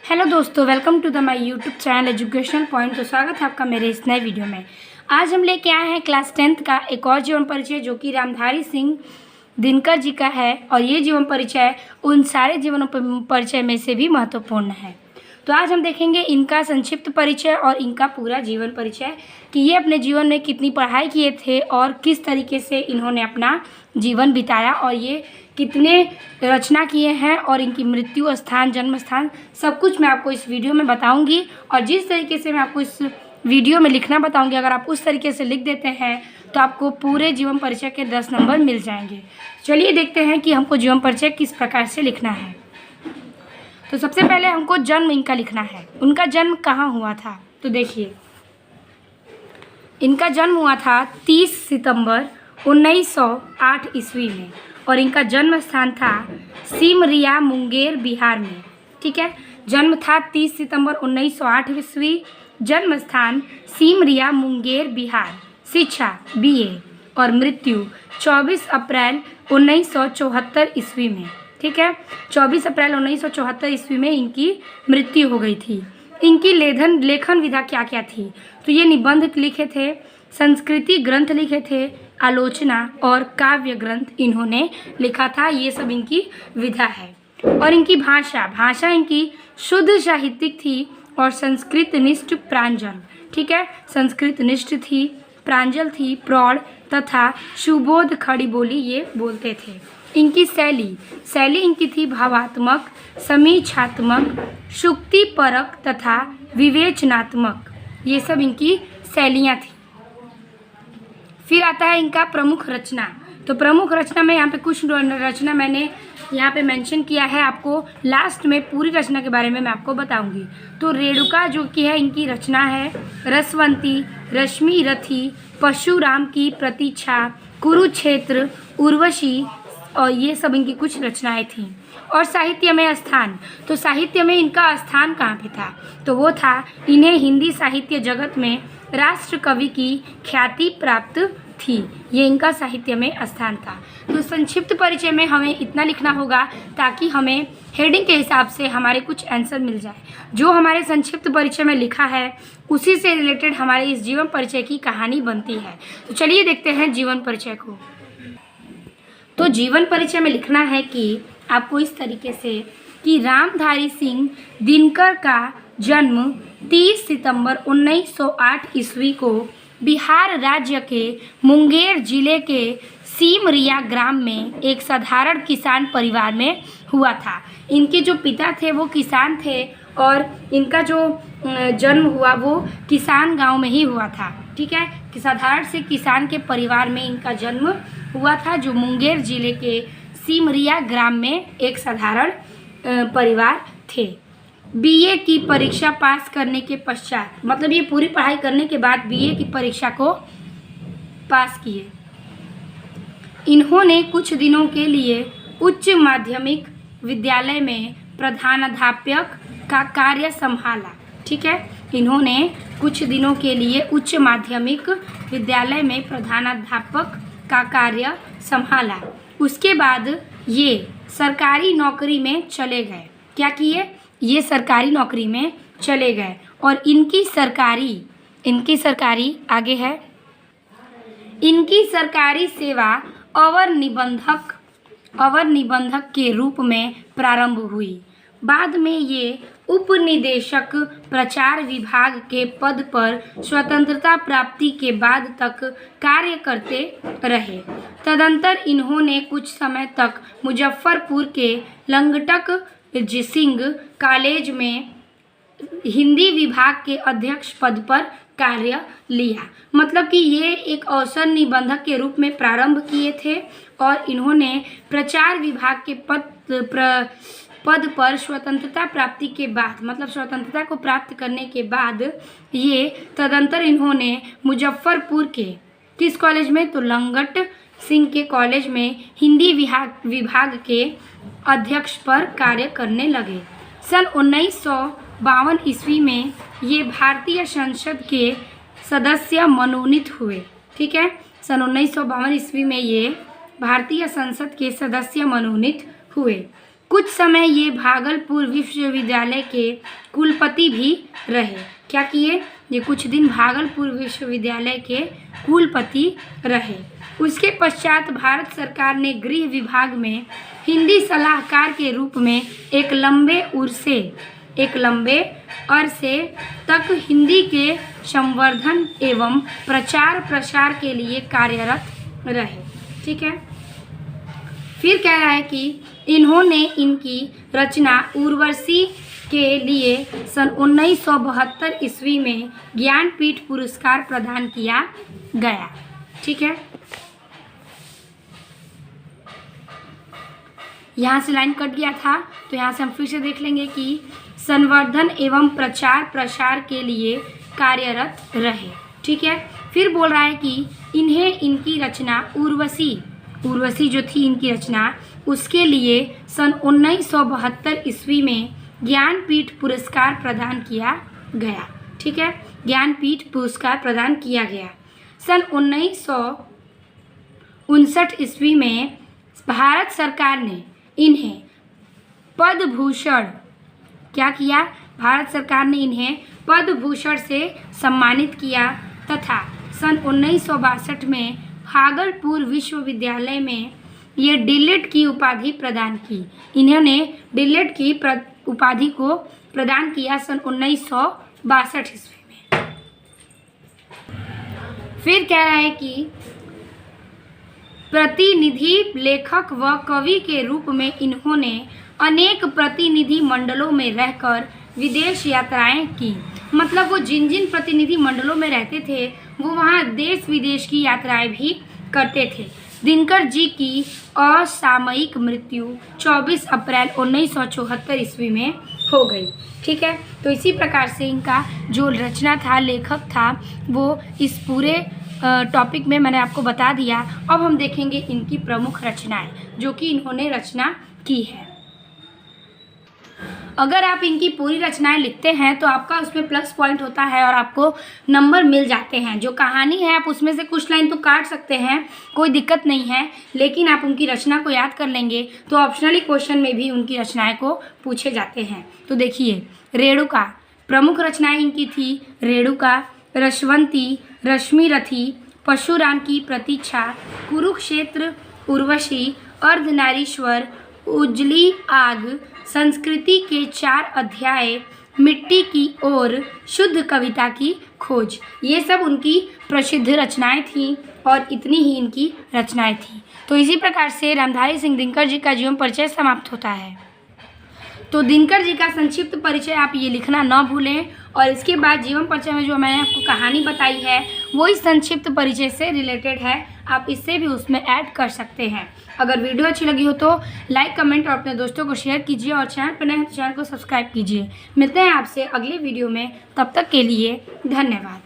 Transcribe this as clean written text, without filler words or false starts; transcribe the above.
Hello दोस्तों, welcome to the my YouTube channel educational point. तो स्वागत है आपका मेरे इस नए वीडियो में। आज हम लेके आए हैं क्लास 10th का एक और जीवन परिचय जो कि रामधारी सिंह दिनकर जी का है। और ये जीवन परिचय उन सारे जीवन परिचय में से भी महत्वपूर्ण है। तो आज हम देखेंगे इनका संक्षिप्त परिचय और इनका पूरा जीवन परिचय कि ये अपने जीवन में कितनी पढ़ाई किए थे और किस तरीके से इन्होंने अपना जीवन बिताया और ये कितने रचना किए हैं और इनकी मृत्यु स्थान, जन्म स्थान, सब कुछ मैं आपको इस वीडियो में बताऊंगी। और जिस तरीके से मैं आपको इस वीडियो में लिखना बताऊंगी, अगर आप उस तरीके से लिख देते हैं तो आपको पूरे जीवन परिचय के 10 नंबर मिल जाएंगे। चलिए देखते हैं कि हमको जीवन परिचय किस प्रकार से लिखना है। तो सबसे पहले हमको जन्म इनका लिखना है। उनका जन्म कहाँ हुआ था, तो देखिए इनका जन्म हुआ था 30 सितंबर 1908 ईस्वी में और इनका जन्म स्थान था सिमरिया, मुंगेर, बिहार में। ठीक है, जन्म था 30 सितंबर 1908 ईस्वी, जन्म स्थान सिमरिया, मुंगेर, बिहार, शिक्षा BA और मृत्यु 24 अप्रैल 1974 ईस्वी में। ठीक है, 24 अप्रैल 1974 ईस्वी में इनकी मृत्यु हो गई थी। इनकी लेखन विधा क्या क्या थी, तो ये निबंध लिखे थे, संस्कृति ग्रंथ लिखे थे, आलोचना और काव्य ग्रंथ इन्होंने लिखा था। ये सब इनकी विधा है। और इनकी भाषा इनकी शुद्ध साहित्यिक थी और संस्कृत निष्ठ प्रांजल। ठीक है, संस्कृत निष्ठ थी, प्रांजल थी, प्रौढ़ तथा सुबोध खड़ी बोली ये बोलते थे। इनकी शैली इनकी थी भावात्मक, समीक्षात्मक, शुक्तिपरक तथा विवेचनात्मक। ये सब इनकी शैलियाँ थी। फिर आता है इनका प्रमुख रचना। तो प्रमुख रचना में यहाँ पे कुछ रचना मैंने यहाँ पे मेंशन किया है, आपको लास्ट में पूरी रचना के बारे में मैं आपको बताऊंगी। तो रेणुका जो कि है इनकी रचना है, रसवंती, रश्मि रथी, परशुराम की प्रतीक्षा, कुरुक्षेत्र, उर्वशी, और ये सब इनकी कुछ रचनाएं थीं। और साहित्य में स्थान, तो साहित्य में इनका स्थान कहाँ पे था, तो वो था इन्हें हिंदी साहित्य जगत में राष्ट्र कवि की ख्याति प्राप्त थी। ये इनका साहित्य में स्थान था। तो संक्षिप्त परिचय में हमें इतना लिखना होगा ताकि हमें हेडिंग के हिसाब से हमारे कुछ आंसर मिल जाए। जो हमारे संक्षिप्त परिचय में लिखा है उसी से रिलेटेड हमारे इस जीवन परिचय की कहानी बनती है। तो चलिए देखते हैं जीवन परिचय को। तो जीवन परिचय में लिखना है कि आपको इस तरीके से कि रामधारी सिंह दिनकर का जन्म 30 सितंबर 1908 ईस्वी को बिहार राज्य के मुंगेर जिले के सिमरिया ग्राम में एक साधारण किसान परिवार में हुआ था। इनके जो पिता थे वो किसान थे और इनका जो जन्म हुआ वो किसान गांव में ही हुआ था। ठीक है, कि साधारण से किसान के परिवार में इनका जन्म हुआ था, जो मुंगेर जिले के सिमरिया ग्राम में एक साधारण परिवार थे। BA की परीक्षा पास करने के पश्चात, मतलब ये पूरी पढ़ाई करने के बाद BA की परीक्षा को पास किए। इन्होंने कुछ दिनों के लिए उच्च माध्यमिक विद्यालय में प्रधानाध्यापक का कार्य संभाला। ठीक है, इन्होंने कुछ दिनों के लिए उच्च माध्यमिक विद्यालय में प्रधानाध्यापक का कार्य संभाला। उसके बाद ये सरकारी नौकरी में चले गए। क्या किए, ये सरकारी नौकरी में चले गए। और इनकी सरकारी आगे है, इनकी सरकारी सेवा अवर निबंधक के रूप में प्रारंभ हुई। बाद में ये उपनिदेशक प्रचार विभाग के पद पर स्वतंत्रता प्राप्ति के बाद तक कार्य करते रहे। तदंतर इन्होंने कुछ समय तक मुजफ्फरपुर के लंगटक सिंह कॉलेज में हिंदी विभाग के अध्यक्ष पद पर कार्य लिया। मतलब कि ये एक अवसर निबंधक के रूप में प्रारंभ किए थे और इन्होंने प्रचार विभाग के पद पर स्वतंत्रता प्राप्ति के बाद, मतलब स्वतंत्रता को प्राप्त करने के बाद ये तदंतर इन्होंने मुजफ्फरपुर के किस कॉलेज में, तो लंगट सिंह के कॉलेज में हिंदी विभाग के अध्यक्ष पर कार्य करने लगे। सन 1952 ईस्वी में ये भारतीय संसद के सदस्य मनोनीत हुए। ठीक है, सन 1952 ईस्वी में ये भारतीय संसद के सदस्य मनोनीत हुए। कुछ समय ये भागलपुर विश्वविद्यालय के कुलपति भी रहे। क्या किए? ये कुछ दिन भागलपुर विश्वविद्यालय के कुलपति रहे। उसके पश्चात भारत सरकार ने गृह विभाग में हिंदी सलाहकार के रूप में एक लंबे अरसे तक हिंदी के संवर्धन एवं प्रचार प्रसार के लिए कार्यरत रहे। ठीक है। फिर कह रहा है कि इन्होंने इनकी रचना उर्वशी के लिए सन 1972 ईस्वी में ज्ञानपीठ पुरस्कार प्रदान किया गया। ठीक है। यहाँ से लाइन कट गया था, तो यहाँ से हम फिर से देख लेंगे कि संवर्धन एवं प्रचार प्रसार के लिए कार्यरत रहे। ठीक है। फिर बोल रहा है कि इन्हें इनकी रचना उर्वशी जो थी इनकी रचना, उसके लिए सन 1972 ईस्वी में ज्ञानपीठ पुरस्कार प्रदान किया गया। ठीक है। ज्ञानपीठ पुरस्कार प्रदान किया गया। सन 1959 ईस्वी में भारत सरकार ने इन्हें पद्म भूषण, क्या किया? भारत सरकार ने इन्हें पद्म भूषण से सम्मानित किया तथा सन 1962 में भागलपुर विश्वविद्यालय में ये डीलिट की उपाधि प्रदान की। इन्होंने डीलिट की उपाधि को प्रदान किया सन 1962 ईस्वी में। फिर कह रहा है कि प्रतिनिधि लेखक व कवि के रूप में इन्होंने अनेक प्रतिनिधि मंडलों में रहकर विदेश यात्राएं की। मतलब वो जिन जिन प्रतिनिधि मंडलों में रहते थे वो वहाँ देश विदेश की यात्राएं भी करते थे। दिनकर जी की असामयिक मृत्यु 24 अप्रैल 1974 ईस्वी में हो गई। ठीक है। तो इसी प्रकार से इनका जो रचना था, लेखक था, वो इस पूरे टॉपिक में मैंने आपको बता दिया। अब हम देखेंगे इनकी प्रमुख रचनाएं जो कि इन्होंने रचना की है। अगर आप इनकी पूरी रचनाएं लिखते हैं तो आपका उसमें प्लस पॉइंट होता है और आपको नंबर मिल जाते हैं। जो कहानी है आप उसमें से कुछ लाइन तो काट सकते हैं, कोई दिक्कत नहीं है, लेकिन आप उनकी रचना को याद कर लेंगे तो ऑप्शनली क्वेश्चन में भी उनकी रचनाएं को पूछे जाते हैं। तो देखिए, रेणुका, प्रमुख रचनाएं इनकी थी रेणुका, रसवंती, रश्मिरथी, परशुराम की प्रतीक्षा, कुरुक्षेत्र, उर्वशी, अर्धनारीश्वर, उजली आग, संस्कृति के 4 अध्याय, मिट्टी की ओर, शुद्ध कविता की खोज। ये सब उनकी प्रसिद्ध रचनाएं थीं और इतनी ही इनकी रचनाएं थीं। तो इसी प्रकार से रामधारी सिंह दिनकर जी का जीवन परिचय समाप्त होता है। तो दिनकर जी का संक्षिप्त परिचय आप ये लिखना न भूलें, और इसके बाद जीवन परिचय में जो मैंने आपको कहानी बताई है वो इस संक्षिप्त परिचय से रिलेटेड है, आप इससे भी उसमें ऐड कर सकते हैं। अगर वीडियो अच्छी लगी हो तो लाइक, कमेंट और अपने दोस्तों को शेयर कीजिए, और चैनल पर नए हैं तो चैनल को सब्सक्राइब कीजिए। मिलते हैं आपसे अगले वीडियो में, तब तक के लिए धन्यवाद।